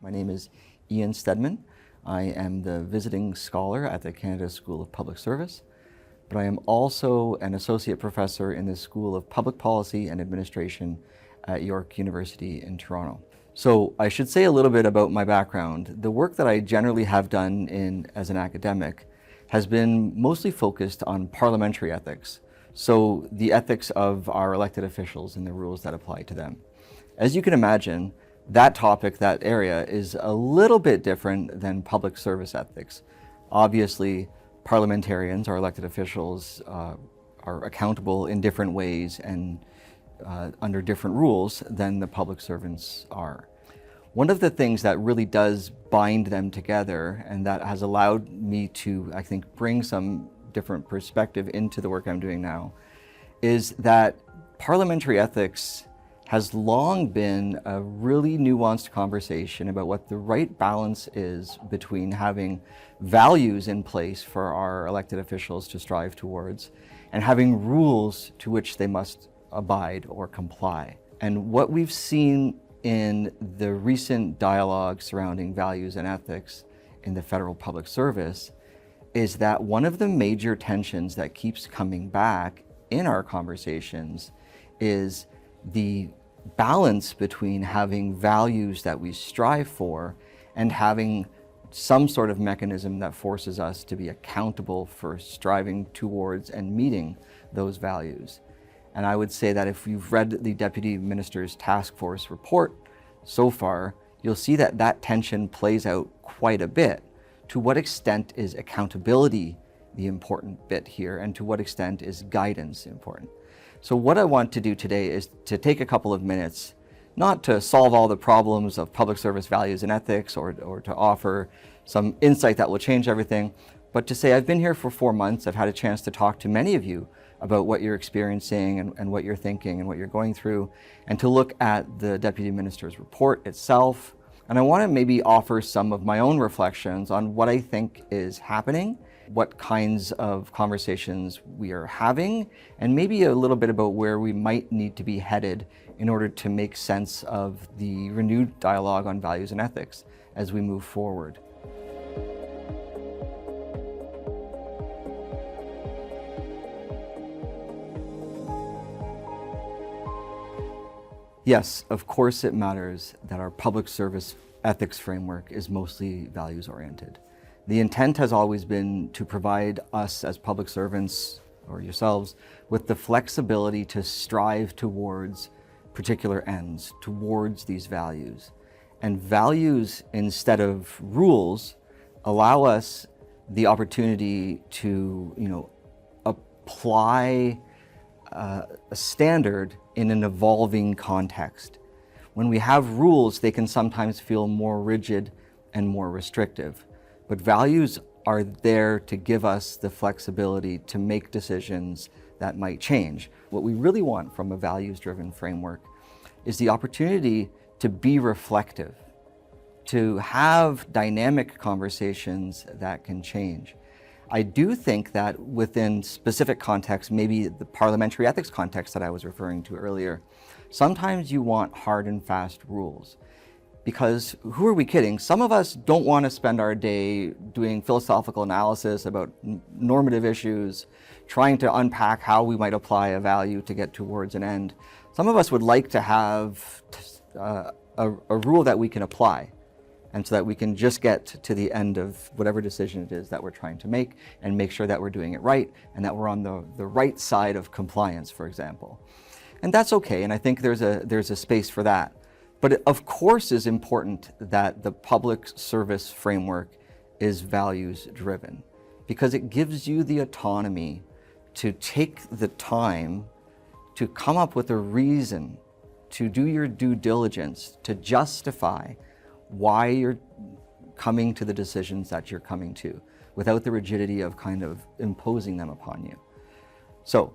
My name is Ian Stedman. I am the visiting scholar at the Canada School of Public Service, but I am also an associate professor in the School of Public Policy and Administration at York University in Toronto. So I should say a little bit about my background. The work that I generally have done as an academic has been mostly focused on parliamentary ethics, so the ethics of our elected officials and the rules that apply to them. As you can imagine, that topic, that area, is a little bit different than public service ethics. Obviously, parliamentarians, our elected officials, are accountable in different ways and under different rules than the public servants are. One of the things that really does bind them together, and that has allowed me to, I think, bring some different perspective into the work I'm doing now, is that parliamentary ethics has long been a really nuanced conversation about what the right balance is between having values in place for our elected officials to strive towards and having rules to which they must abide or comply. And what we've seen in the recent dialogue surrounding values and ethics in the federal public service is that one of the major tensions that keeps coming back in our conversations is the balance between having values that we strive for and having some sort of mechanism that forces us to be accountable for striving towards and meeting those values. And I would say that if you've read the Deputy Minister's Task Force report so far, you'll see that that tension plays out quite a bit. To what extent is accountability the important bit here, and to what extent is guidance important? So what I want to do today is to take a couple of minutes, not to solve all the problems of public service values and ethics or to offer some insight that will change everything, but to say I've been here for 4 months, I've had a chance to talk to many of you about what you're experiencing and what you're thinking and what you're going through, and to look at the Deputy Minister's report itself. And I want to maybe offer some of my own reflections on what I think is happening, what kinds of conversations we are having, and maybe a little bit about where we might need to be headed in order to make sense of the renewed dialogue on values and ethics as we move forward. Yes, of course it matters that our public service ethics framework is mostly values-oriented. The intent has always been to provide us as public servants, or yourselves, with the flexibility to strive towards particular ends, towards these values. And values, instead of rules, allow us the opportunity to, apply a standard in an evolving context. When we have rules, they can sometimes feel more rigid and more restrictive. But values are there to give us the flexibility to make decisions that might change. What we really want from a values-driven framework is the opportunity to be reflective, to have dynamic conversations that can change. I do think that within specific contexts, maybe the parliamentary ethics context that I was referring to earlier, sometimes you want hard and fast rules. Because who are we kidding? Some of us don't want to spend our day doing philosophical analysis about normative issues, trying to unpack how we might apply a value to get towards an end. Some of us would like to have a rule that we can apply, and so that we can just get to the end of whatever decision it is that we're trying to make and make sure that we're doing it right and that we're on the right side of compliance, for example. And that's okay, and I think there's a space for that. But it, of course, is important that the public service framework is values-driven, because it gives you the autonomy to take the time to come up with a reason, to do your due diligence, to justify why you're coming to the decisions that you're coming to, without the rigidity of kind of imposing them upon you. So,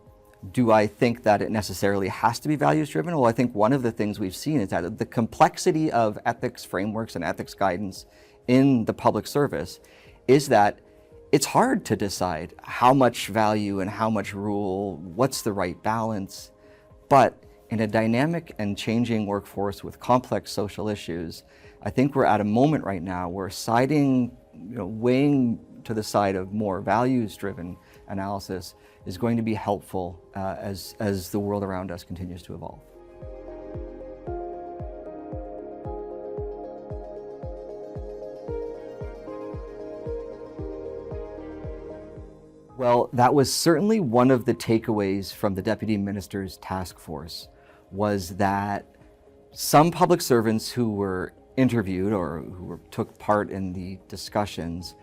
do I think that it necessarily has to be values-driven? Well, I think one of the things we've seen is that the complexity of ethics frameworks and ethics guidance in the public service is that it's hard to decide how much value and how much rule, what's the right balance. But In a dynamic and changing workforce with complex social issues, I think we're at a moment right now where weighing to the side of more values-driven analysis is going to be helpful as the world around us continues to evolve. Well, that was certainly one of the takeaways from the Deputy Minister's task force, was that some public servants who were interviewed or who took part in the discussions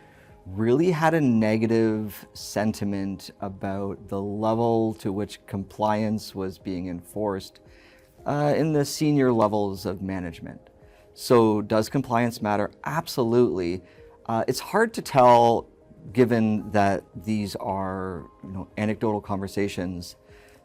really had a negative sentiment about the level to which compliance was being enforced in the senior levels of management. So does compliance matter? Absolutely. It's hard to tell, given that these are anecdotal conversations,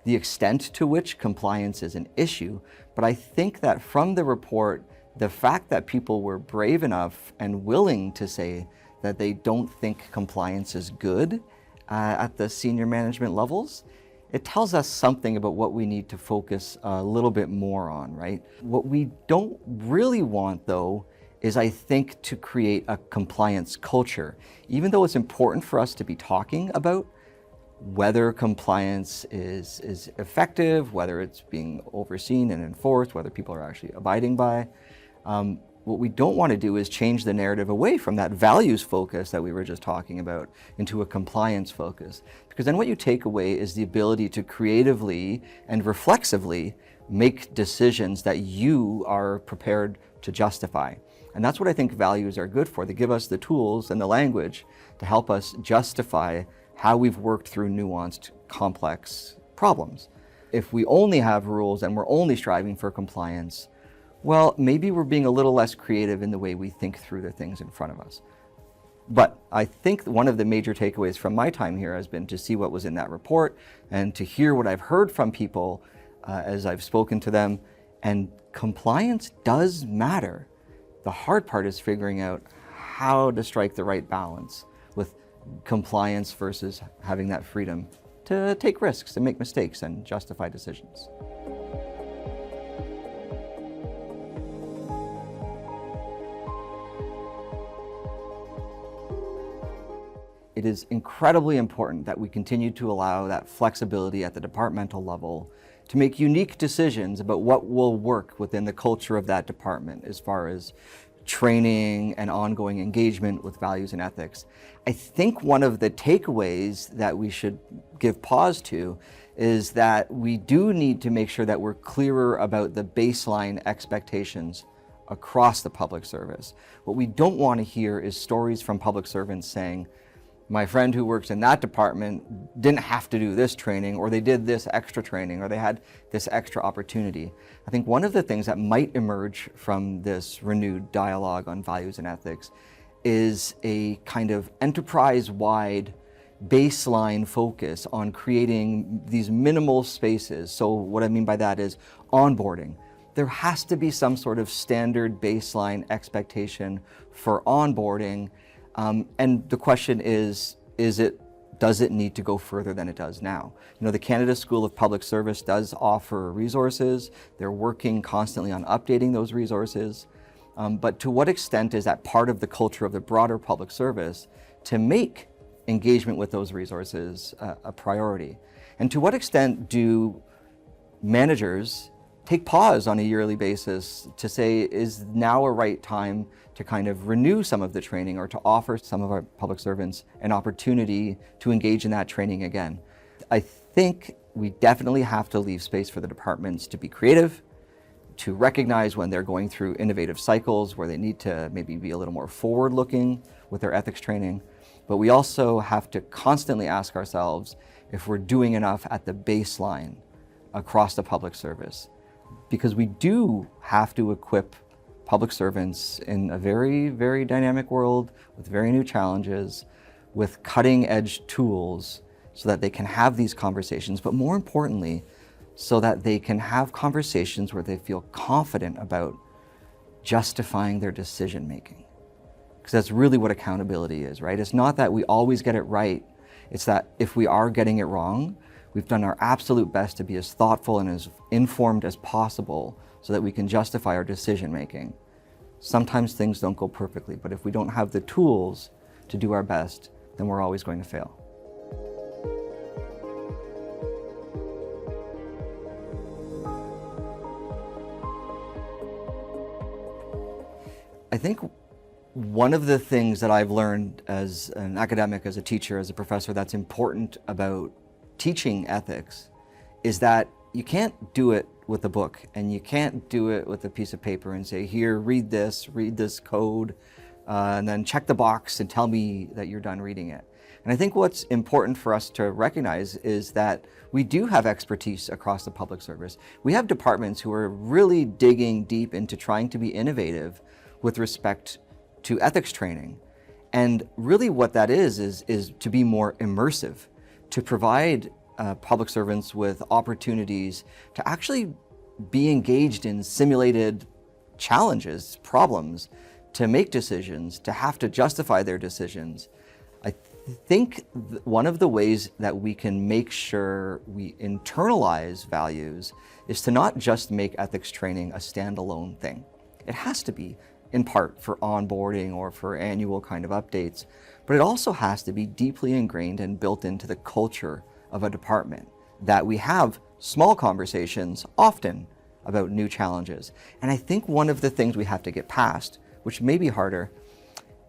the extent to which compliance is an issue. But I think that from the report, the fact that people were brave enough and willing to say that they don't think compliance is good at the senior management levels, it tells us something about what we need to focus a little bit more on, right? What we don't really want, though, is, I think, to create a compliance culture. Even though it's important for us to be talking about whether compliance is effective, whether it's being overseen and enforced, whether people are actually abiding by, what we don't want to do is change the narrative away from that values focus that we were just talking about into a compliance focus. Because then what you take away is the ability to creatively and reflexively make decisions that you are prepared to justify. And that's what I think values are good for. They give us the tools and the language to help us justify how we've worked through nuanced, complex problems. If we only have rules and we're only striving for compliance, well, maybe we're being a little less creative in the way we think through the things in front of us. But I think one of the major takeaways from my time here has been to see what was in that report and to hear what I've heard from people as I've spoken to them. And compliance does matter. The hard part is figuring out how to strike the right balance with compliance versus having that freedom to take risks and make mistakes and justify decisions. It is incredibly important that we continue to allow that flexibility at the departmental level to make unique decisions about what will work within the culture of that department as far as training and ongoing engagement with values and ethics. I think one of the takeaways that we should give pause to is that we do need to make sure that we're clearer about the baseline expectations across the public service. What we don't want to hear is stories from public servants saying, my friend who works in that department didn't have to do this training, or they did this extra training, or they had this extra opportunity. I think one of the things that might emerge from this renewed dialogue on values and ethics is a kind of enterprise-wide baseline focus on creating these minimal spaces. So what I mean by that is onboarding. There has to be some sort of standard baseline expectation for onboarding. And the question is does it need to go further than it does now? The Canada School of Public Service does offer resources. They're working constantly on updating those resources. But to what extent is that part of the culture of the broader public service to make engagement with those resources a priority? And to what extent do managers take pause on a yearly basis to say, is now a right time to kind of renew some of the training or to offer some of our public servants an opportunity to engage in that training again? I think we definitely have to leave space for the departments to be creative, to recognize when they're going through innovative cycles where they need to maybe be a little more forward-looking with their ethics training. But we also have to constantly ask ourselves if we're doing enough at the baseline across the public service. Because we do have to equip public servants in a very, very dynamic world with very new challenges, with cutting-edge tools so that they can have these conversations, but more importantly, so that they can have conversations where they feel confident about justifying their decision-making. Because that's really what accountability is, right? It's not that we always get it right. It's that if we are getting it wrong, We've done our absolute best to be as thoughtful and as informed as possible so that we can justify our decision making. Sometimes things don't go perfectly, but if we don't have the tools to do our best, then we're always going to fail. I think one of the things that I've learned as an academic, as a teacher, as a professor, that's important about teaching ethics is that you can't do it with a book, and you can't do it with a piece of paper and say, here, read this code, and then check the box and tell me that you're done reading it. And I think what's important for us to recognize is that we do have expertise across the public service. We have departments who are really digging deep into trying to be innovative with respect to ethics training. And really what that is to be more immersive, to provide public servants with opportunities to actually be engaged in simulated challenges, problems, to make decisions, to have to justify their decisions. I think one of the ways that we can make sure we internalize values is to not just make ethics training a standalone thing. It has to be, in part, for onboarding or for annual kind of updates, but it also has to be deeply ingrained and built into the culture of a department, that we have small conversations often about new challenges. And I think one of the things we have to get past, which may be harder,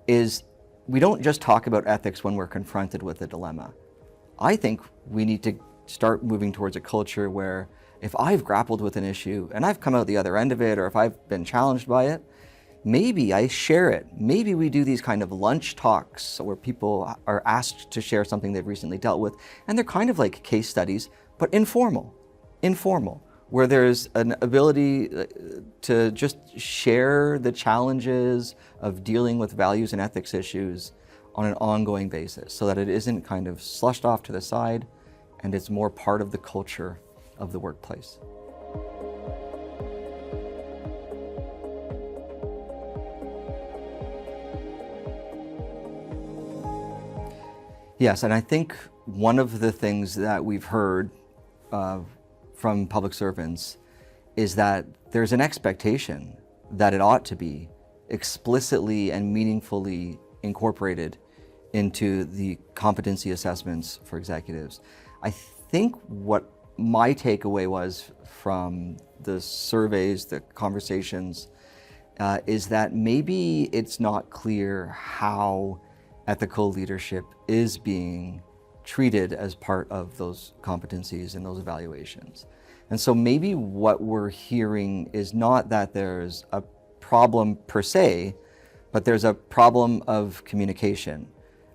is we don't just talk about ethics when we're confronted with a dilemma. I think we need to start moving towards a culture where if I've grappled with an issue and I've come out the other end of it, or if I've been challenged by it, maybe I share it. Maybe we do these kind of lunch talks where people are asked to share something they've recently dealt with, and they're kind of like case studies, but informal, where there's an ability to just share the challenges of dealing with values and ethics issues on an ongoing basis, so that it isn't kind of slushed off to the side and it's more part of the culture of the workplace. Yes, and I think one of the things that we've heard from public servants is that there's an expectation that it ought to be explicitly and meaningfully incorporated into the competency assessments for executives. I think what my takeaway was from the surveys, the conversations, is that maybe it's not clear how ethical leadership is being treated as part of those competencies and those evaluations. And so maybe what we're hearing is not that there's a problem per se, but there's a problem of communication,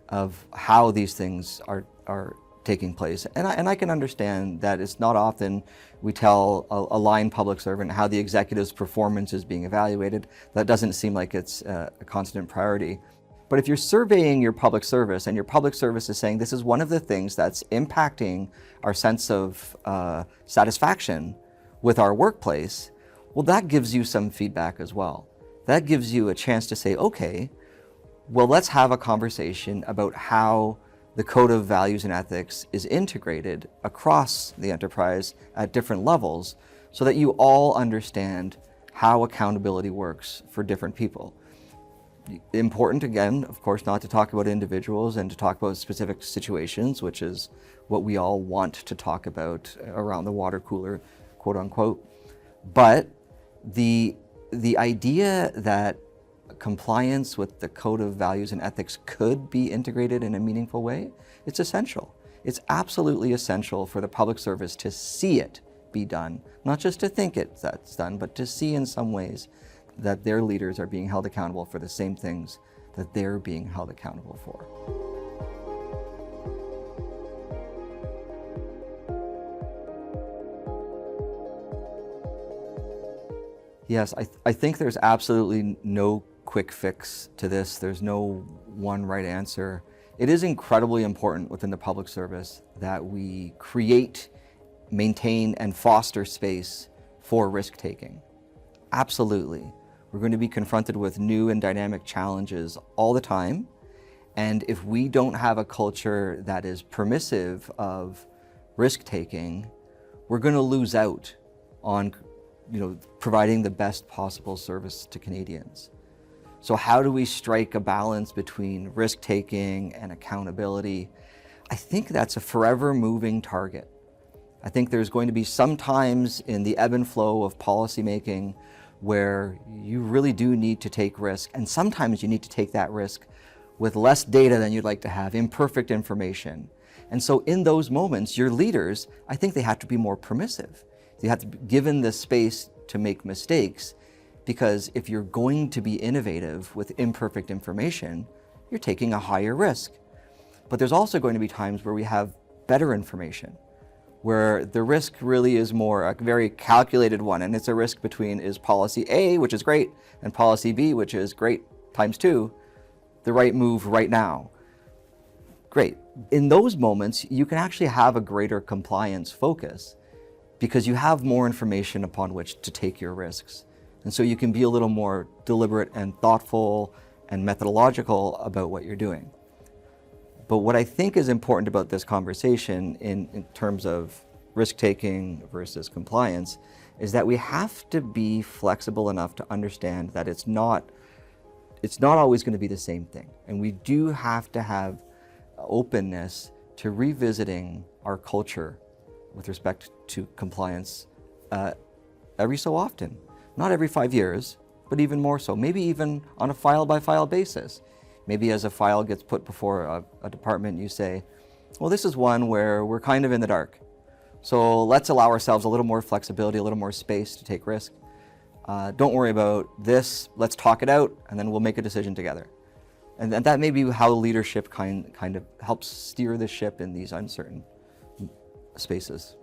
of how these things are taking place. And I can understand that it's not often we tell a line public servant how the executive's performance is being evaluated. That doesn't seem like it's a constant priority. But if you're surveying your public service and your public service is saying this is one of the things that's impacting our sense of satisfaction with our workplace, well, that gives you some feedback as well. That gives you a chance to say, okay, well, let's have a conversation about how the code of values and ethics is integrated across the enterprise at different levels so that you all understand how accountability works for different people. Important, again, of course, not to talk about individuals and to talk about specific situations, which is what we all want to talk about around the water cooler, quote unquote. But the idea that compliance with the code of values and ethics could be integrated in a meaningful way, it's essential. It's absolutely essential for the public service to see it be done, not just to think that's done, but to see in some ways that their leaders are being held accountable for the same things that they're being held accountable for. Yes, I think there's absolutely no quick fix to this. There's no one right answer. It is incredibly important within the public service that we create, maintain, and foster space for risk-taking. Absolutely. We're going to be confronted with new and dynamic challenges all the time. And if we don't have a culture that is permissive of risk-taking, we're going to lose out on providing the best possible service to Canadians. So how do we strike a balance between risk-taking and accountability? I think that's a forever moving target. I think there's going to be some times in the ebb and flow of policymaking where you really do need to take risk, and sometimes you need to take that risk with less data than you'd like to have, imperfect information. And so in those moments, your leaders, I think they have to be more permissive. You have to be given the space to make mistakes, because if you're going to be innovative with imperfect information, you're taking a higher risk. But there's also going to be times where we have better information, where the risk really is more a very calculated one, and it's a risk between is policy A, which is great, and policy B, which is great times 2, the right move right now. Great. In those moments, you can actually have a greater compliance focus because you have more information upon which to take your risks. And so you can be a little more deliberate and thoughtful and methodological about what you're doing. But what I think is important about this conversation in terms of risk-taking versus compliance is that we have to be flexible enough to understand that it's not always going to be the same thing. And we do have to have openness to revisiting our culture with respect to compliance every so often. Not every 5 years, but even more so. Maybe even on a file-by-file basis. Maybe as a file gets put before a department, you say, well, this is one where we're kind of in the dark. So let's allow ourselves a little more flexibility, a little more space to take risk. Don't worry about this, let's talk it out, and then we'll make a decision together. And that may be how leadership kind of helps steer the ship in these uncertain spaces.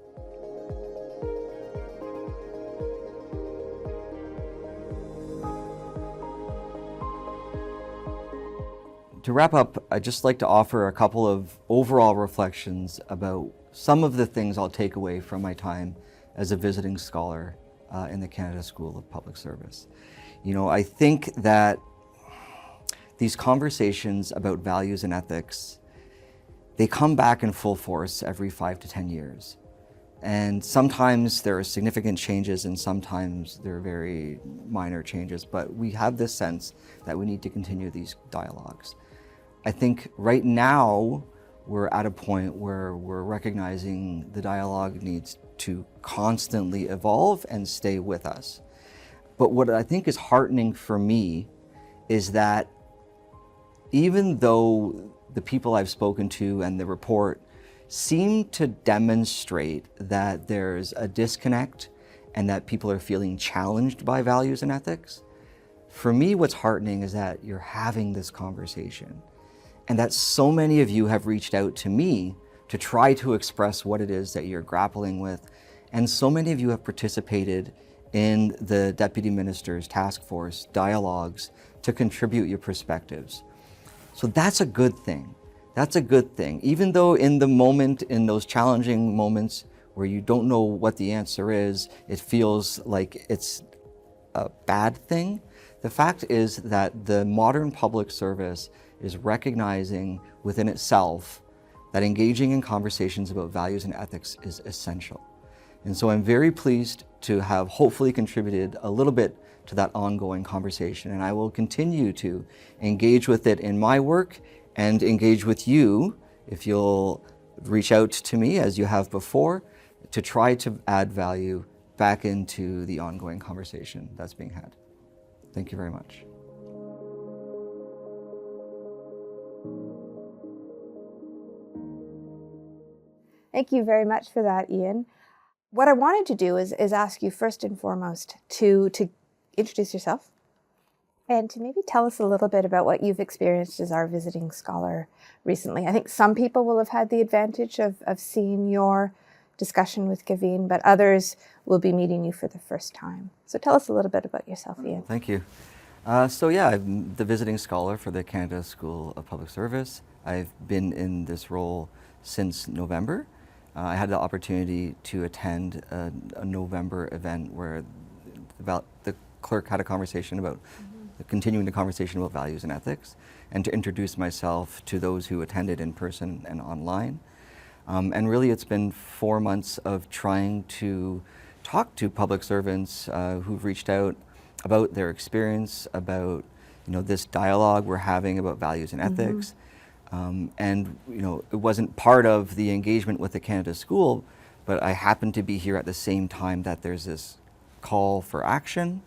To wrap up, I'd just like to offer a couple of overall reflections about some of the things I'll take away from my time as a visiting scholar in the Canada School of Public Service. I think that these conversations about values and ethics, they come back in full force every 5 to 10 years. And sometimes there are significant changes and sometimes there are very minor changes, but we have this sense that we need to continue these dialogues. I think right now we're at a point where we're recognizing the dialogue needs to constantly evolve and stay with us. But what I think is heartening for me is that even though the people I've spoken to and the report seem to demonstrate that there's a disconnect and that people are feeling challenged by values and ethics, for me what's heartening is that you're having this conversation and that so many of you have reached out to me to try to express what it is that you're grappling with, and so many of you have participated in the Deputy Minister's Task Force dialogues to contribute your perspectives. So that's a good thing. That's a good thing. Even though in the moment, in those challenging moments where you don't know what the answer is, it feels like it's a bad thing, the fact is that the modern public service is recognizing within itself that engaging in conversations about values and ethics is essential. And so I'm very pleased to have hopefully contributed a little bit to that ongoing conversation, and I will continue to engage with it in my work and engage with you if you'll reach out to me as you have before to try to add value back into the ongoing conversation that's being had. Thank you very much. Thank you very much for that, Ian. What I wanted to do is ask you first and foremost to introduce yourself and to maybe tell us a little bit about what you've experienced as our visiting scholar recently. I think some people will have had the advantage of seeing your discussion with Gavin, but others will be meeting you for the first time. So tell us a little bit about yourself, Ian. Thank you. I'm the visiting scholar for the Canada School of Public Service. I've been in this role since November. I had the opportunity to attend a November event where the clerk had a conversation about continuing the conversation about values and ethics, and to introduce myself to those who attended in person and online. And really it's been 4 months of trying to talk to public servants who've reached out about their experience, about this dialogue we're having about values and ethics. And it wasn't part of the engagement with the Canada School, but I happened to be here at the same time that there's this call for action.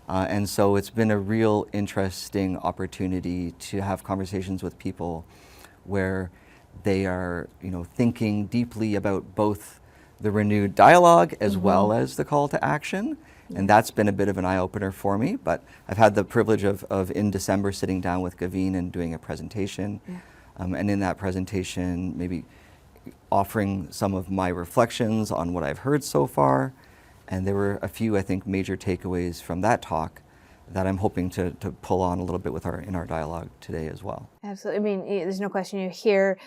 And so it's been a real interesting opportunity to have conversations with people where they are thinking deeply about both the renewed dialogue as well as the call to action. And that's been a bit of an eye-opener for me. But I've had the privilege of in December sitting down with Gavin and doing a presentation. And in that presentation, maybe offering some of my reflections on what I've heard so far. And there were a few, I think, major takeaways from that talk that I'm hoping to pull on a little bit in our dialogue today as well. Absolutely. I mean, there's no question you're here.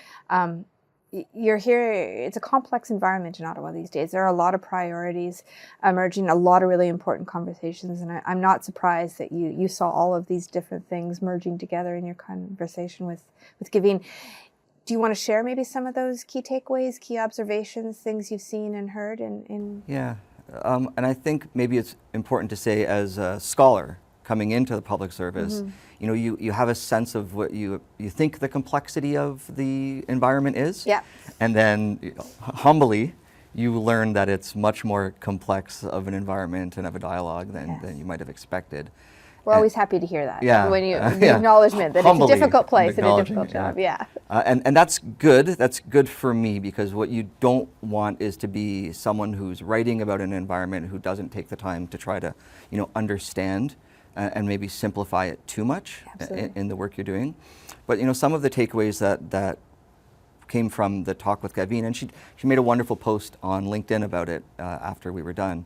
It's a complex environment in Ottawa these days. There are a lot of priorities emerging, a lot of really important conversations, and I'm not surprised that you saw all of these different things merging together in your conversation with Gavin. Do you want to share maybe some of those key takeaways, key observations, things you've seen and heard in Yeah, and I think maybe it's important to say, as a scholar coming into the public service, you have a sense of what you think the complexity of the environment is. Yeah. And then humbly, you learn that it's much more complex of an environment and of a dialogue than you might have expected. We're always happy to hear that. Yeah. When the acknowledgement that Humbly it's a difficult place and a acknowledging difficult it, job. Yeah. And that's good. That's good for me, because what you don't want is to be someone who's writing about an environment who doesn't take the time to try to, understand and maybe simplify it too much in the work you're doing. But some of the takeaways that came from the talk with Gavin, and she made a wonderful post on LinkedIn about it after we were done,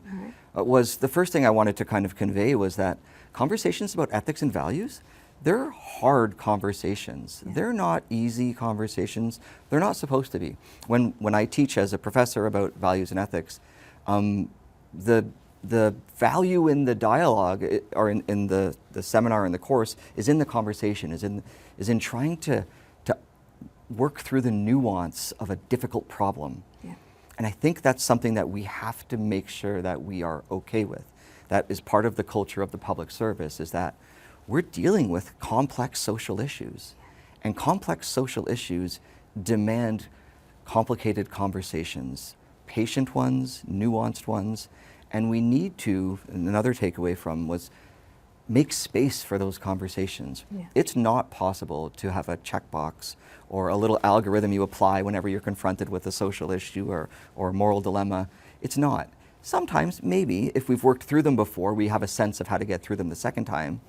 was the first thing I wanted to kind of convey was that conversations about ethics and values, they're hard conversations. They're not easy conversations. They're not supposed to be. When I teach as a professor about values and ethics, the value in the dialogue or in the seminar and the course is in the conversation, is in trying to work through the nuance of a difficult problem. And I think that's something that we have to make sure that we are okay with. That is part of the culture of the public service, is that we're dealing with complex social issues. And complex social issues demand complicated conversations, patient ones, nuanced ones. And we need to, another takeaway from was, make space for those conversations. It's not possible to have a checkbox or a little algorithm you apply whenever you're confronted with a social issue or moral dilemma. It's not. Sometimes, maybe, if we've worked through them before, we have a sense of how to get through them the second time.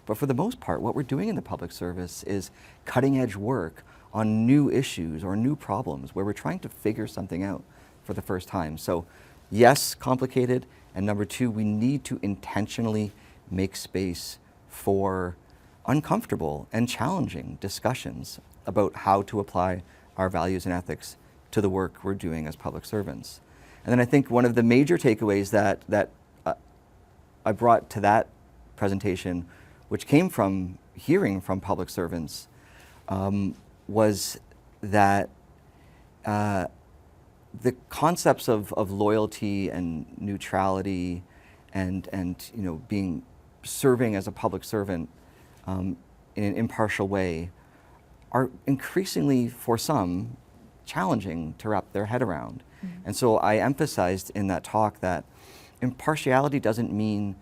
But for the most part, what we're doing in the public service is cutting edge work on new issues or new problems where we're trying to figure something out for the first time. So yes, complicated. And number two, we need to intentionally make space for uncomfortable and challenging discussions about how to apply our values and ethics to the work we're doing as public servants. And then I think one of the major takeaways that I brought to that presentation, which came from hearing from public servants, was that the concepts of loyalty and neutrality and being serving as a public servant in an impartial way are increasingly, for some, challenging to wrap their head around. And so I emphasized in that talk that impartiality doesn't mean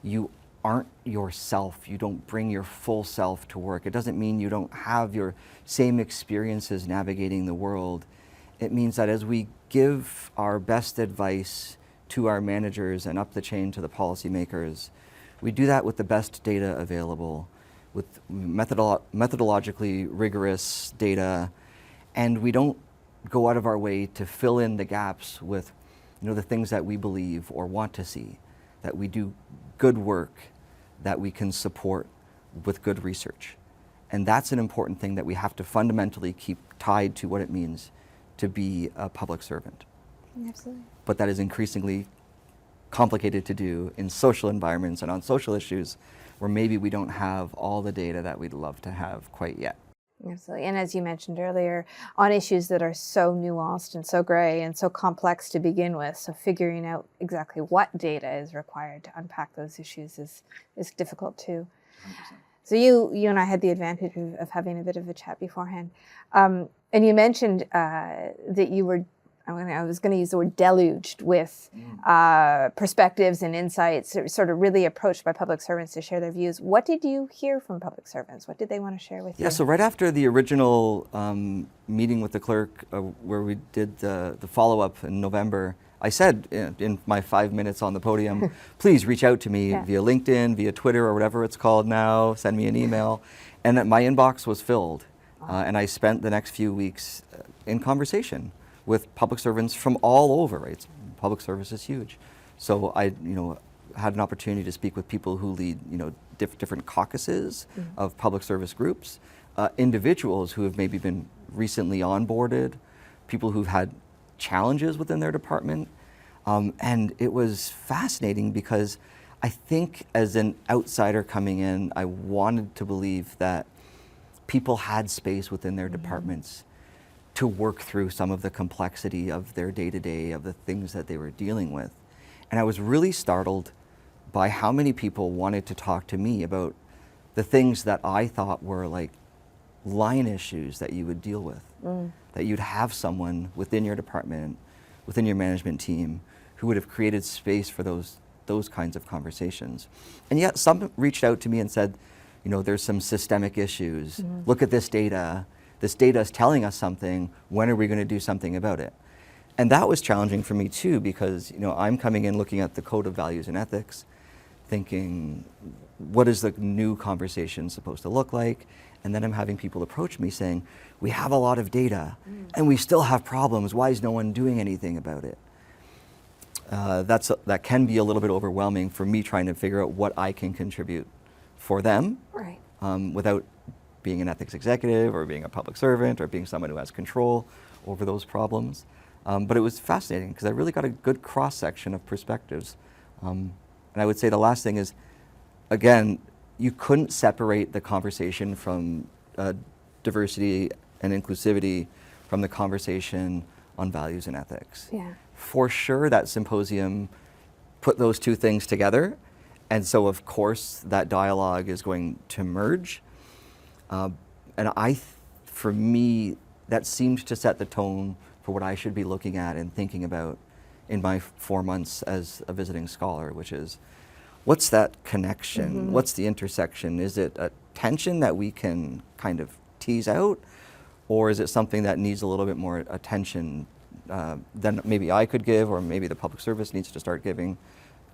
you aren't yourself, you don't bring your full self to work. It doesn't mean you don't have your same experiences navigating the world. It means that as we give our best advice to our managers and up the chain to the policymakers, we do that with the best data available, with methodologically rigorous data, and we don't go out of our way to fill in the gaps with the things that we believe or want to see, that we do good work that we can support with good research. And that's an important thing that we have to fundamentally keep tied to what it means to be a public servant. Absolutely. But that is increasingly complicated to do in social environments and on social issues where maybe we don't have all the data that we'd love to have quite yet. Absolutely. And as you mentioned earlier, on issues that are so nuanced and so gray and so complex to begin with, so figuring out exactly what data is required to unpack those issues is difficult too. 100%. So you and I had the advantage of having a bit of a chat beforehand. And you mentioned that you were, I was going to use the word deluged with perspectives and insights, sort of really approached by public servants to share their views. What did you hear from public servants? What did they want to share with you? Yeah, so right after the original meeting with the clerk where we did the follow-up in November, I said in my 5 minutes on the podium, please reach out to me via LinkedIn, via Twitter, or whatever it's called now, send me an email. And that my inbox was filled. And I spent the next few weeks in conversation with public servants from all over, right? Public service is huge. So I, had an opportunity to speak with people who lead, different caucuses of public service groups, individuals who have maybe been recently onboarded, people who've had challenges within their department. And it was fascinating because I think as an outsider coming in, I wanted to believe that people had space within their departments to work through some of the complexity of their day-to-day, of the things that they were dealing with. And I was really startled by how many people wanted to talk to me about the things that I thought were like line issues that you would deal with, that you'd have someone within your department, within your management team, who would have created space for those kinds of conversations. And yet some reached out to me and said, there's some systemic issues. Look at this data. This data is telling us something. When are we going to do something about it? And that was challenging for me too, because I'm coming in looking at the Code of Values and Ethics, thinking, what is the new conversation supposed to look like? And then I'm having people approach me saying, we have a lot of data and we still have problems. Why is no one doing anything about it? That can be a little bit overwhelming for me trying to figure out what I can contribute for them, Right. Without being an ethics executive or being a public servant or being someone who has control over those problems. But it was fascinating because I really got a good cross-section of perspectives. And I would say the last thing is, again, you couldn't separate the conversation from diversity and inclusivity from the conversation on values and ethics. Yeah. For sure, that symposium put those two things together. And so, of course, that dialogue is going to merge. And for me, that seemed to set the tone for what I should be looking at and thinking about in my 4 months as a visiting scholar, which is, what's that connection? What's the intersection? Is it a tension that we can kind of tease out? Or is it something that needs a little bit more attention than maybe I could give, or maybe the public service needs to start giving,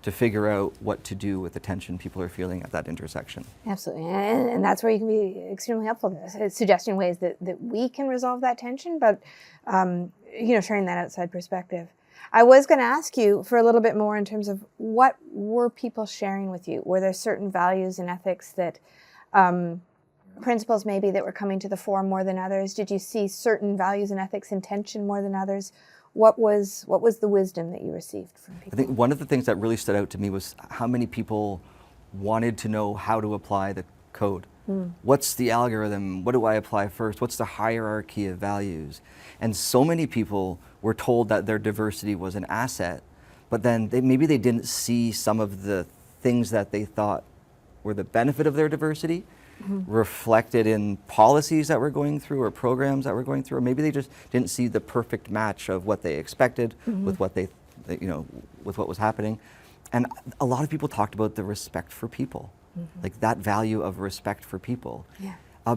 to figure out what to do with the tension people are feeling at that intersection? Absolutely. And that's where you can be extremely helpful, suggesting ways that we can resolve that tension, but sharing that outside perspective. I was going to ask you for a little bit more in terms of what were people sharing with you? Were there certain values and ethics that, principles maybe, that were coming to the fore more than others? Did you see certain values and ethics in tension more than others? What was the wisdom that you received from people? I think one of the things that really stood out to me was how many people wanted to know how to apply the code. What's the algorithm? What do I apply first? What's the hierarchy of values? And so many people were told that their diversity was an asset, but then maybe they didn't see some of the things that they thought were the benefit of their diversity reflected in policies that we're going through or programs that we're going through, or maybe they just didn't see the perfect match of what they expected with what with what was happening. And a lot of people talked about the respect for people, like that value of respect for people,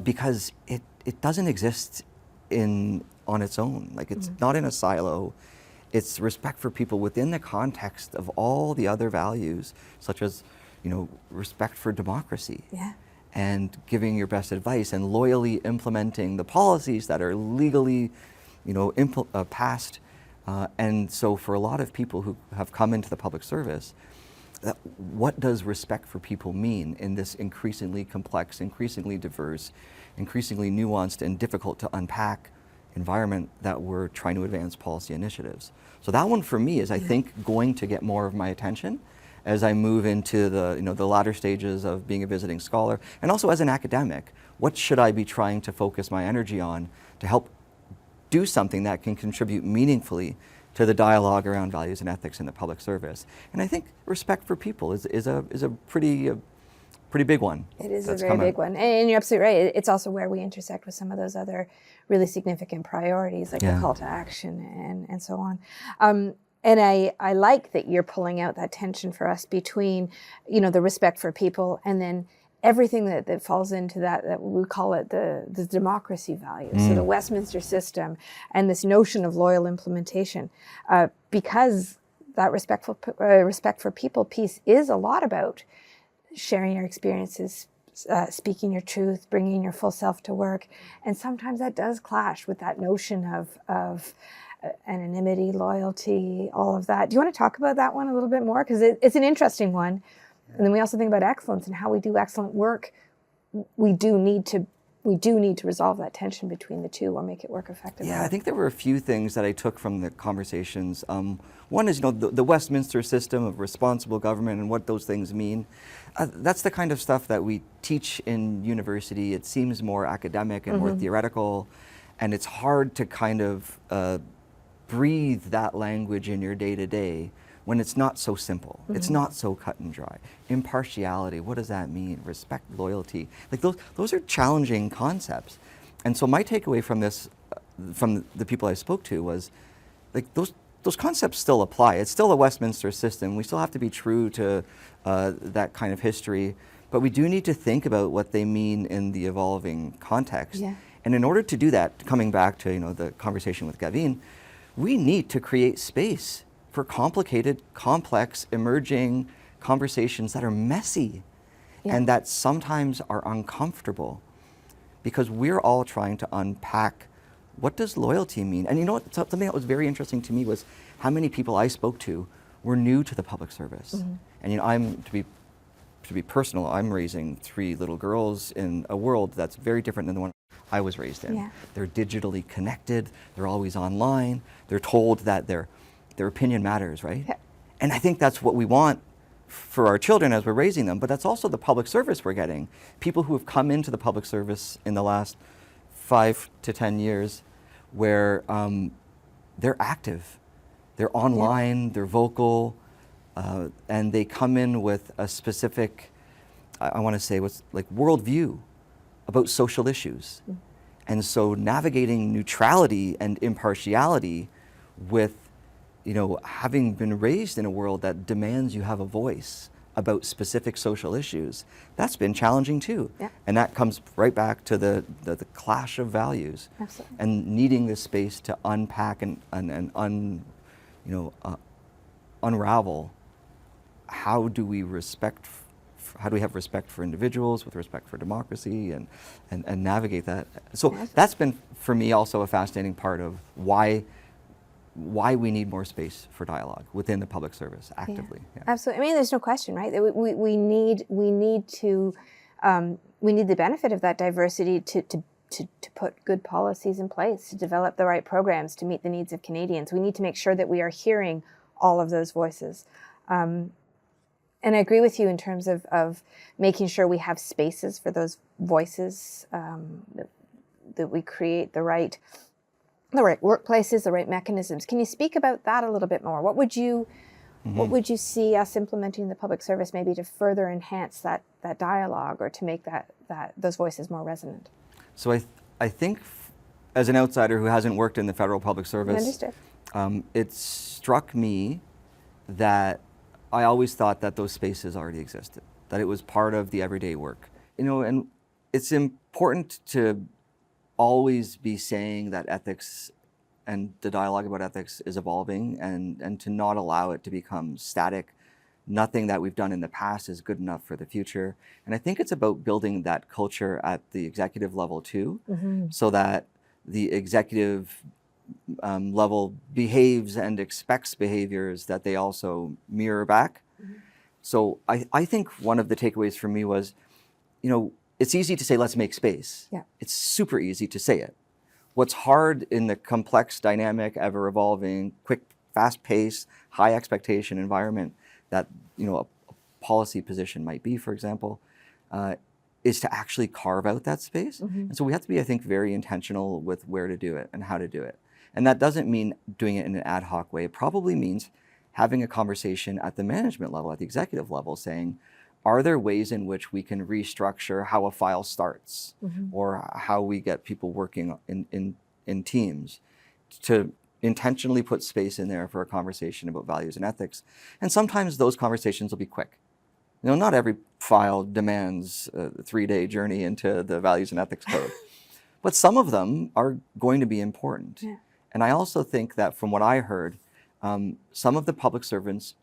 because it doesn't exist on its own. Like, it's not in a silo. It's respect for people within the context of all the other values, such as, respect for democracy. And giving your best advice and loyally implementing the policies that are legally, passed. And so for a lot of people who have come into the public service, what does respect for people mean in this increasingly complex, increasingly diverse, increasingly nuanced and difficult to unpack environment that we're trying to advance policy initiatives? So that one for me is, I think, going to get more of my attention as I move into the, the latter stages of being a visiting scholar, and also as an academic, what should I be trying to focus my energy on to help do something that can contribute meaningfully to the dialogue around values and ethics in the public service? And I think respect for people is a pretty big one. It is a very big one. And you're absolutely right. It's also where we intersect with some of those other really significant priorities, like the call to action and so on. And I like that you're pulling out that tension for us between, the respect for people and then everything that falls into that we call it the democracy value. So the Westminster system and this notion of loyal implementation, because that respect for people piece is a lot about sharing your experiences, speaking your truth, bringing your full self to work. And sometimes that does clash with that notion of anonymity, loyalty, all of that. Do you want to talk about that one a little bit more? Because it's an interesting one. And then we also think about excellence and how we do excellent work. We do need to resolve that tension between the two or make it work effectively. Yeah, I think there were a few things that I took from the conversations. One is, the Westminster system of responsible government and what those things mean. That's the kind of stuff that we teach in university. It seems more academic and more theoretical, and it's hard to kind of breathe that language in your day-to-day when it's not so simple. It's not so cut and dry. Impartiality, what does that mean? Respect, loyalty, like those are challenging concepts. And so my takeaway from this, from the people I spoke to, was like those concepts still apply. It's still a Westminster system. We still have to be true to that kind of history, but we do need to think about what they mean in the evolving context. Yeah. And in order to do that, coming back to the conversation with Gavin, we need to create space for complicated, complex, emerging conversations that are messy and that sometimes are uncomfortable, because we're all trying to unpack what does loyalty mean. And something that was very interesting to me was how many people I spoke to were new to the public service. And I'm, to be personal, I'm raising 3 little girls in a world that's very different than the one I was raised in. Yeah. They're digitally connected, they're always online, they're told that their opinion matters, right? Yeah. And I think that's what we want for our children as we're raising them, but that's also the public service we're getting. People who have come into the public service in the last 5 to 10 years where they're active, they're online, they're vocal, and they come in with a specific, I want to say, what's like worldview about social issues. And so navigating neutrality and impartiality with having been raised in a world that demands you have a voice about specific social issues, that's been challenging too. Yeah. And that comes right back to the clash of values. Absolutely. And needing this space to unpack and unravel how do we have respect for individuals with respect for democracy and navigate that. So that's been for me also a fascinating part of why we need more space for dialogue within the public service actively. Yeah. Absolutely. I mean, there's no question, right? That we need the benefit of that diversity to put good policies in place, to develop the right programs to meet the needs of Canadians. We need to make sure that we are hearing all of those voices. And I agree with you in terms of making sure we have spaces for those voices, that we create the right workplaces, the right mechanisms. Can you speak about that a little bit more? What would you see us implementing in the public service maybe to further enhance that dialogue or to make those voices more resonant? So I think as an outsider who hasn't worked in the federal public service, it struck me that I always thought that those spaces already existed, that it was part of the everyday work. And it's important to always be saying that ethics and the dialogue about ethics is evolving and to not allow it to become static. Nothing that we've done in the past is good enough for the future. And I think it's about building that culture at the executive level too, so that the executive level behaves and expects behaviors that they also mirror back. So I think one of the takeaways for me was, it's easy to say, let's make space. Yeah. It's super easy to say it. What's hard in the complex, dynamic, ever-evolving, quick, fast-paced, high expectation environment that a policy position might be, for example, is to actually carve out that space. And so we have to be, I think, very intentional with where to do it and how to do it. And that doesn't mean doing it in an ad hoc way. It probably means having a conversation at the management level, at the executive level, saying, are there ways in which we can restructure how a file starts or how we get people working in teams to intentionally put space in there for a conversation about values and ethics? And sometimes those conversations will be quick. Not every file demands a 3-day journey into the values and ethics code, but some of them are going to be important. Yeah. And I also think that from what I heard, some of the public servants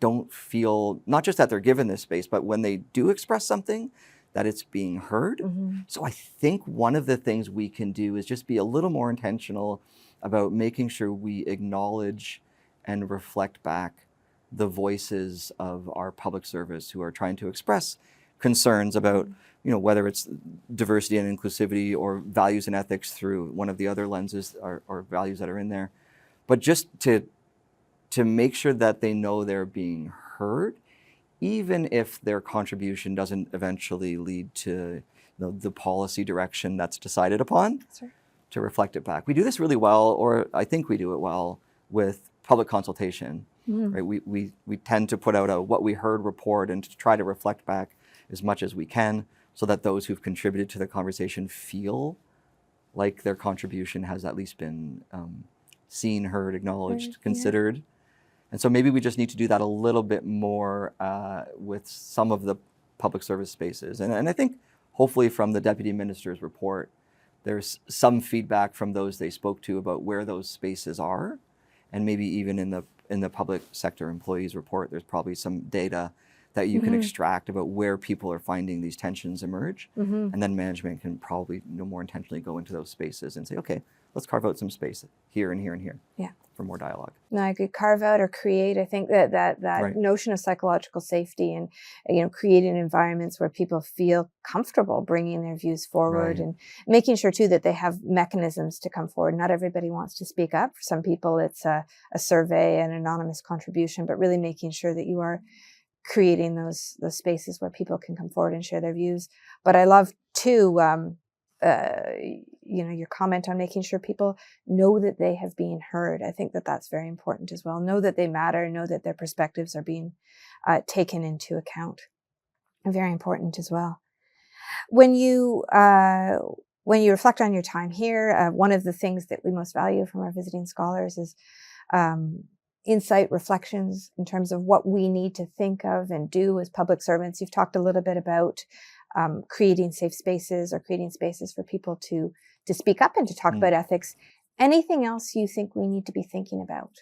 don't feel, not just that they're given this space, but when they do express something, that it's being heard. So I think one of the things we can do is just be a little more intentional about making sure we acknowledge and reflect back the voices of our public service who are trying to express concerns about, whether it's diversity and inclusivity or values and ethics through one of the other lenses or values that are in there. But just to make sure that they know they're being heard, even if their contribution doesn't eventually lead to the policy direction that's decided upon. That's right. To reflect it back. We do this really well, or I think we do it well, with public consultation. Right? We tend to put out a what we heard report and to try to reflect back as much as we can so that those who've contributed to the conversation feel like their contribution has at least been seen, heard, acknowledged, considered. And so maybe we just need to do that a little bit more with some of the public service spaces. And I think hopefully from the Deputy Minister's report, there's some feedback from those they spoke to about where those spaces are. And maybe even in the public sector employees report, there's probably some data that you can extract about where people are finding these tensions emerge. And then management can probably more intentionally go into those spaces and say, okay, let's carve out some space here and here and here for more dialogue. No, I could carve out or create. I think that Right. notion of psychological safety and creating environments where people feel comfortable bringing their views forward, Right. and making sure too that they have mechanisms to come forward. Not everybody wants to speak up. For some people, it's a survey, an anonymous contribution, but really making sure that you are creating those spaces where people can come forward and share their views. But I love too, your comment on making sure people know that they have been heard. I think that that's very important as well. Know that they matter. Know that their perspectives are being taken into account. Very important as well. When you reflect on your time here, one of the things that we most value from our visiting scholars is insight, reflections in terms of what we need to think of and do as public servants. You've talked a little bit about creating safe spaces or creating spaces for people to speak up and to talk about ethics. Anything else you think we need to be thinking about?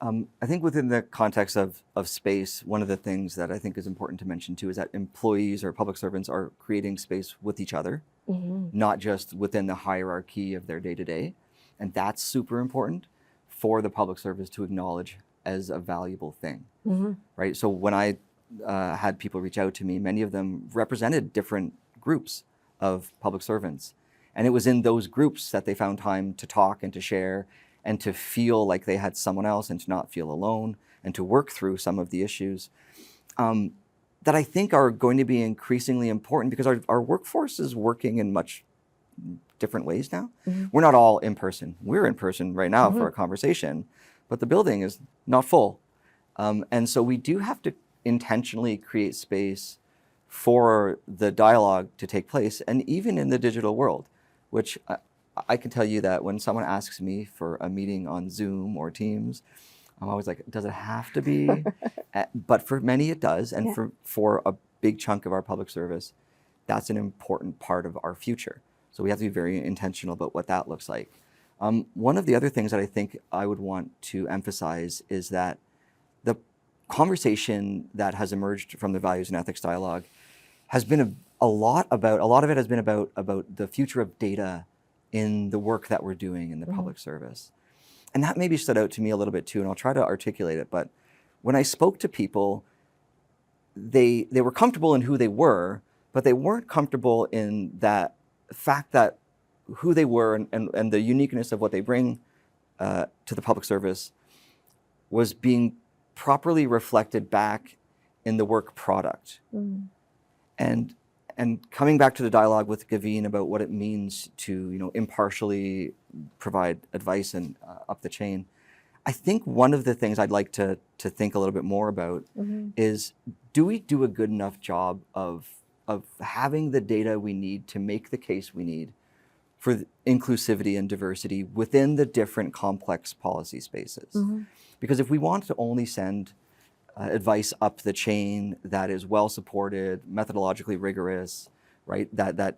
I think within the context of space, one of the things that I think is important to mention too is that employees or public servants are creating space with each other, not just within the hierarchy of their day-to-day. And that's super important for the public service to acknowledge as a valuable thing, right? So when I had people reach out to me, many of them represented different groups of public servants. And it was in those groups that they found time to talk and to share and to feel like they had someone else and to not feel alone and to work through some of the issues that I think are going to be increasingly important because our workforce is working in much different ways now. We're not all in person. We're in person right now for a conversation, but the building is not full. And so we do have to intentionally create space for the dialogue to take place, and even in the digital world, which I can tell you that when someone asks me for a meeting on Zoom or Teams, I'm always like, does it have to be? But for many it does, and for a big chunk of our public service, that's an important part of our future. So we have to be very intentional about what that looks like. One of the other things that I think I would want to emphasize is that the conversation that has emerged from the values and ethics dialogue has been a lot of it has been about the future of data in the work that we're doing in the public service. And that maybe stood out to me a little bit too, and I'll try to articulate it. But when I spoke to people, they were comfortable in who they were, but they weren't comfortable in that fact that who they were and the uniqueness of what they bring to the public service was being properly reflected back in the work product. And coming back to the dialogue with Gavin about what it means to impartially provide advice and up the chain, I think one of the things I'd like to think a little bit more about is, do we do a good enough job of having the data we need to make the case we need for inclusivity and diversity within the different complex policy spaces? Because if we want to only send advice up the chain that is well supported, methodologically rigorous, right, that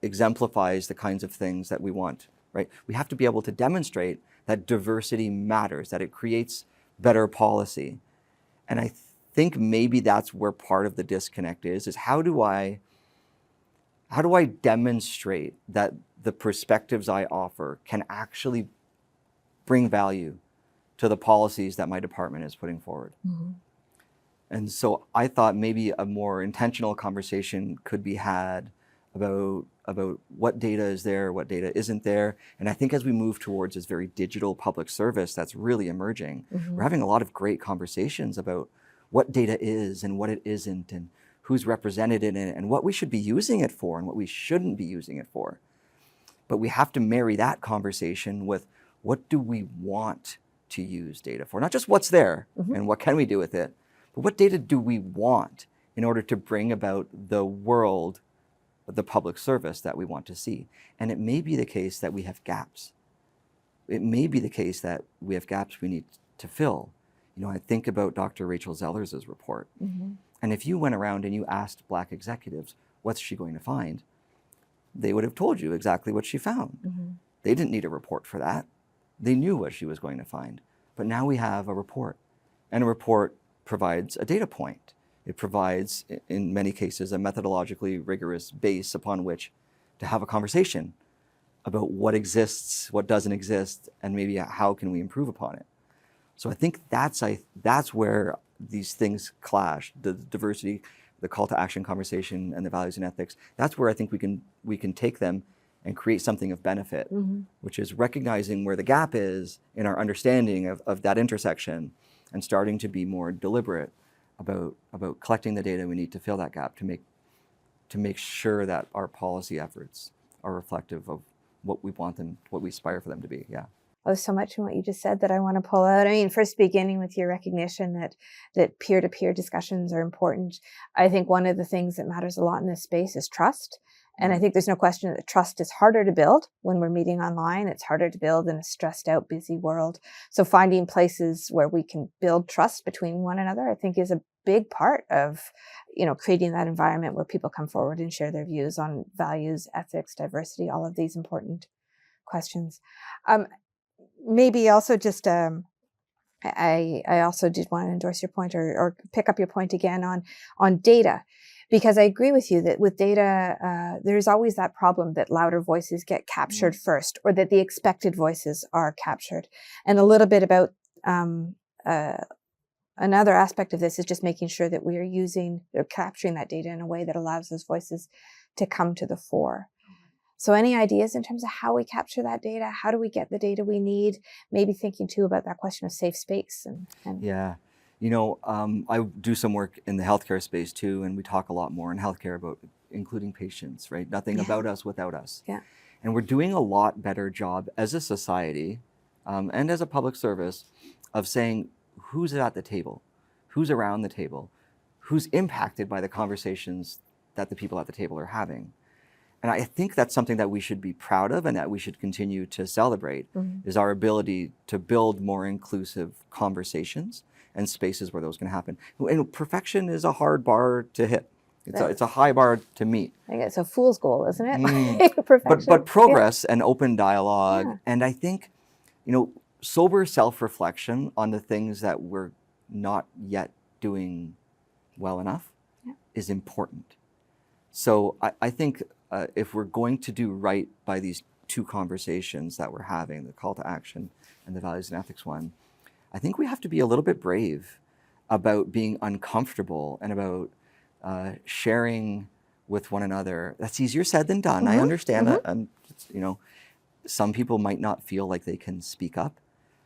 exemplifies the kinds of things that we want, right, we have to be able to demonstrate that diversity matters, that it creates better policy. And I think maybe that's where part of the disconnect is how do I demonstrate that the perspectives I offer can actually bring value to the policies that my department is putting forward? And so I thought maybe a more intentional conversation could be had about what data is there, what data isn't there. And I think as we move towards this very digital public service that's really emerging, we're having a lot of great conversations about what data is and what it isn't, and who's represented in it, and what we should be using it for and what we shouldn't be using it for. But we have to marry that conversation with, what do we want to use data for? Not just what's there and what can we do with it, but what data do we want in order to bring about the world, the public service that we want to see? And it may be the case that we have gaps. It may be the case that we have gaps we need to fill. I think about Dr. Rachel Zellers' report. And if you went around and you asked Black executives, what's she going to find? They would have told you exactly what she found. They didn't need a report for that. They knew what she was going to find. But now we have a report, and a report provides a data point. It provides, in many cases, a methodologically rigorous base upon which to have a conversation about what exists, what doesn't exist, and maybe how can we improve upon it. So I think that's where these things clash, the diversity, the call to action conversation, and the values and ethics. That's where I think we can take them and create something of benefit, which is recognizing where the gap is in our understanding of that intersection, and starting to be more deliberate about collecting the data we need to fill that gap, to make sure that our policy efforts are reflective of what we want them, what we aspire for them to be. Yeah. Oh, so much in what you just said that I want to pull out. I mean, first beginning with your recognition that peer-to-peer discussions are important. I think one of the things that matters a lot in this space is trust. And I think there's no question that trust is harder to build when we're meeting online. It's harder to build in a stressed out, busy world. So finding places where we can build trust between one another, I think, is a big part of, creating that environment where people come forward and share their views on values, ethics, diversity, all of these important questions. Maybe also just, I also did want to endorse your point or pick up your point again on data, because I agree with you that with data, there's always that problem that louder voices get captured first, or that the expected voices are captured. And a little bit about another aspect of this is just making sure that we are using or capturing that data in a way that allows those voices to come to the fore. So any ideas in terms of how we capture that data? How do we get the data we need? Maybe thinking too about that question of safe space. And Yeah. I do some work in the healthcare space too, and we talk a lot more in healthcare about including patients, right? Nothing about us without us. Yeah. And we're doing a lot better job as a society and as a public service of saying who's at the table, who's around the table, who's impacted by the conversations that the people at the table are having. And I think that's something that we should be proud of and that we should continue to celebrate, is our ability to build more inclusive conversations and spaces where those can happen. And perfection is a hard bar to hit. It's a high bar to meet. I think it's a fool's goal, isn't it? Perfection. But progress and open dialogue, and I think, sober self-reflection on the things that we're not yet doing well enough is important. So I think if we're going to do right by these two conversations that we're having, the call to action and the values and ethics one, I think we have to be a little bit brave about being uncomfortable and about sharing with one another. That's easier said than done. I understand that. And some people might not feel like they can speak up.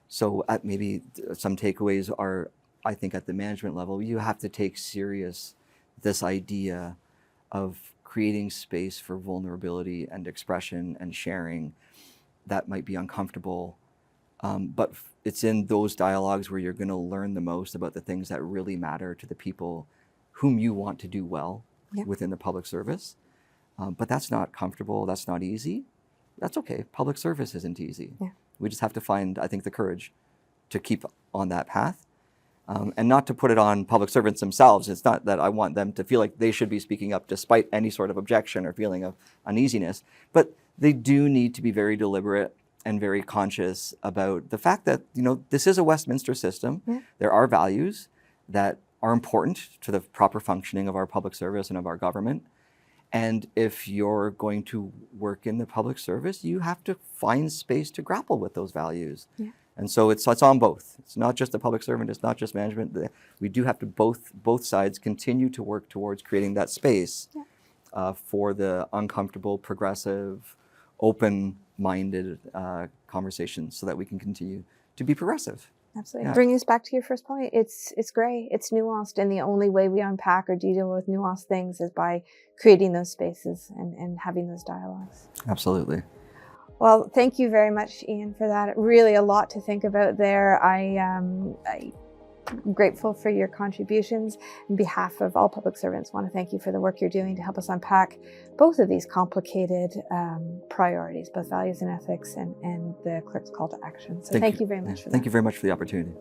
So maybe some takeaways are I think at the management level, you have to take serious this idea of creating space for vulnerability and expression and sharing that might be uncomfortable. But it's in those dialogues where you're going to learn the most about the things that really matter to the people whom you want to do well within the public service. But that's not comfortable. That's not easy. That's okay. Public service isn't easy. Yeah. We just have to find, I think, the courage to keep on that path. And not to put it on public servants themselves. It's not that I want them to feel like they should be speaking up despite any sort of objection or feeling of uneasiness, but they do need to be very deliberate and very conscious about the fact that, this is a Westminster system. Yeah. There are values that are important to the proper functioning of our public service and of our government. And if you're going to work in the public service, you have to find space to grapple with those values. Yeah. And so it's on both. It's not just the public servant, it's not just management. We do have to both sides continue to work towards creating that space for the uncomfortable, progressive, open-minded conversations so that we can continue to be progressive. Absolutely. Yeah. Bringing us back to your first point, it's gray, it's nuanced, and the only way we unpack or deal with nuanced things is by creating those spaces and having those dialogues. Absolutely. Well, thank you very much, Ian, for that. Really a lot to think about there. I'm grateful for your contributions. On behalf of all public servants, I want to thank you for the work you're doing to help us unpack both of these complicated priorities, both values and ethics and the clerk's call to action. So thank you very much for that. Thank you very much for the opportunity.